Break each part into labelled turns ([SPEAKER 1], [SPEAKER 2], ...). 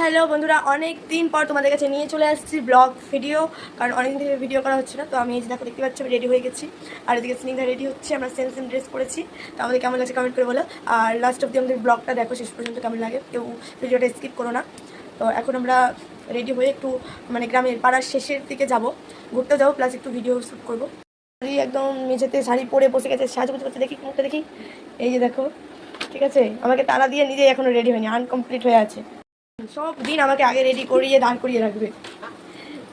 [SPEAKER 1] Hello বন্ধুরা, অনেক দিন পর তোমাদের কাছে নিয়ে চলে আসছি ব্লগ ভিডিও, কারণ অনেক দিন ভিডিও করা হচ্ছে না। তো আমি এই দেখো দেখতে পাচ্ছি আমি রেডি হয়ে গেছি, আর এদিকে স্নিগ্ধা রেডি হচ্ছে। আমরা সেম সেম ড্রেস পরেছি। তো আমাদের কেমন লাগছে কমেন্ট করে বলো, আর লাস্ট অব্দি আমাদের ব্লগটা দেখো শেষ পর্যন্ত, কেমন লাগে। কেউ ভিডিওটা স্কিপ করো না। তো এখন আমরা রেডি হয়ে একটু গ্রামের পাড়ার শেষের দিকে যাব, ঘুরতে যাবো, প্লাস একটু ভিডিও শ্যুট করবো। একদম মেঝেতে শাড়ি পরে বসে গেছে, সাজগুজ করতে, দেখি মুখটা দেখি। এই যে দেখো, ঠিক আছে, আমাকে তাড়া দিয়ে নিজেই এখনো রেডি হয়নি, আনকমপ্লিট হয়ে আছে। সব দিন আমাকে আগে রেডি করিয়ে দাঁড় করিয়ে রাখবে,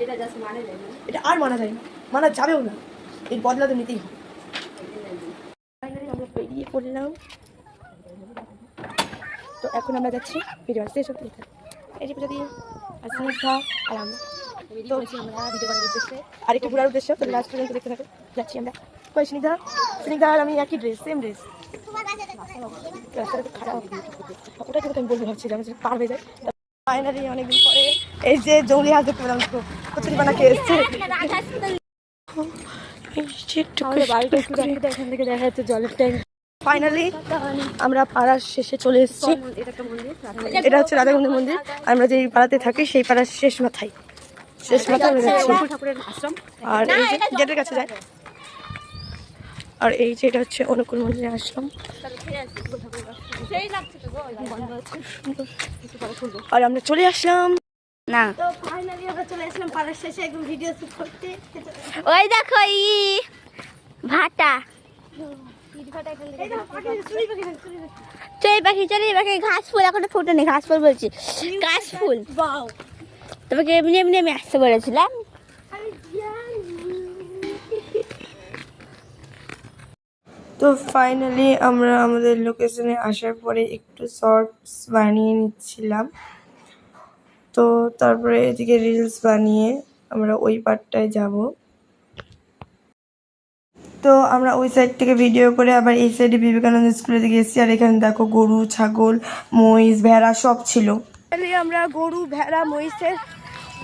[SPEAKER 1] এটা জাস্ট মানে যায় না, এটা আর মানা যায় না, মানা যাবেও না, এই বদলা তো নিতেই হবে। ফাইনালি আমরা বেরিয়ে পড়লাম। তো এখন আমরা যাচ্ছি ভিডিও শেষ হতে, এই যে পূজা দিয়ে আর স্নিগ্ধা আর আমরা তো আমরা ভিডিও করার উদ্দেশ্যে আর একটু ঘোরার উদ্দেশ্যে। তো লাস্ট পর্যন্ত দেখতে থাকো, যাচ্ছি আমরা। কই স্নিগ্ধা, স্নিগ্ধা আর আমি একই ড্রেস, সেম ড্রেস। রাস্তাটা খারাপ, ওটা কিন্তু আমি বলতে ভাবছিলাম যে পার হয়ে যায়। ফাইনালি অনেকদিন পরে এই যে জঙ্গলি হাত দেখতে পেলাম, কচুরি বানা খেয়ে এসছে। এখান থেকে দেখা যাচ্ছে জলের ট্যাঙ্ক। ফাইনালি আমরা পাড়ার শেষে চলে এসেছি। এটা হচ্ছে রাধাকুণ্ডের মন্দির, আমরা যেই পাড়াতে থাকি সেই পাড়ার শেষ মাথায় আমরা যাচ্ছি। আর এই যে গেটের কাছে যায়, আর এই যে এটা হচ্ছে অনুকূল মন্দিরে আসলাম। আর আমরা চলে আসলাম না, তো ফাইনালি আমরা চলে আসলাম পাড়ার শেষে একদম ভিডিও শুট করতে।
[SPEAKER 2] ওই দেখো ভাটা চড়ুই পাখি ঘাস ফুল এখন ফুটেনি, ঘাস ফুল বলছি, কাশ ফুল। তোমাকে এমনি এমনি আমি আসতে বলেছিলাম।
[SPEAKER 1] তো ফাইনালি আমরা আমাদের লোকেশনে আসার পরে একটু শর্টস বানিয়ে নিচ্ছিলাম। তো তারপরে এদিকে রিলস বানিয়ে আমরা ওই পার্টটায় যাব। তো আমরা ওই সাইড থেকে ভিডিও করে আবার এই সাইডে বিবেকানন্দ স্কুলের দিকে এসেছি। আর এখানে দেখো গরু, ছাগল, মহিষ, ভেড়া সব ছিল। আমরা গরু, ভেড়া, মহিষের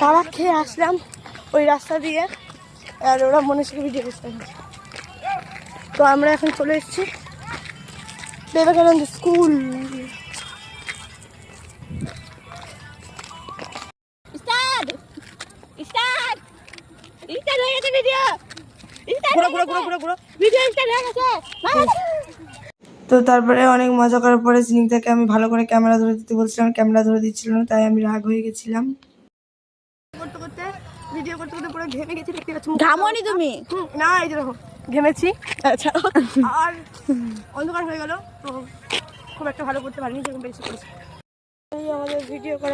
[SPEAKER 1] তারা খেয়ে আসলাম ওই রাস্তা দিয়ে, আর ওরা মনীষকে ভিডিও করতে। তো আমরা এখন চলে এসেছি বিবেকানন্দ স্কুল। তো তারপরে অনেক মজা করার পরে স্নিগ্ধাকে আমি ভালো করে ক্যামেরা ধরে দিতে বলছিলাম, ক্যামেরা ধরে দিচ্ছিল না, তাই আমি রাগ হয়ে গেছিলাম। করতে করতে ভিডিও করতে করতে পুরো ঘেমে গেছি, দেখতে পাচ্ছ।
[SPEAKER 2] ঘামনি তুমি?
[SPEAKER 1] না, এই যে দেখো ঘেমেছি। আচ্ছা, আর অন্ধকার হয়ে গেল, তো খুব একটা ভালো করতে পারিনি, যেরকম বেশি করেছি। আমাদের ভিডিও করা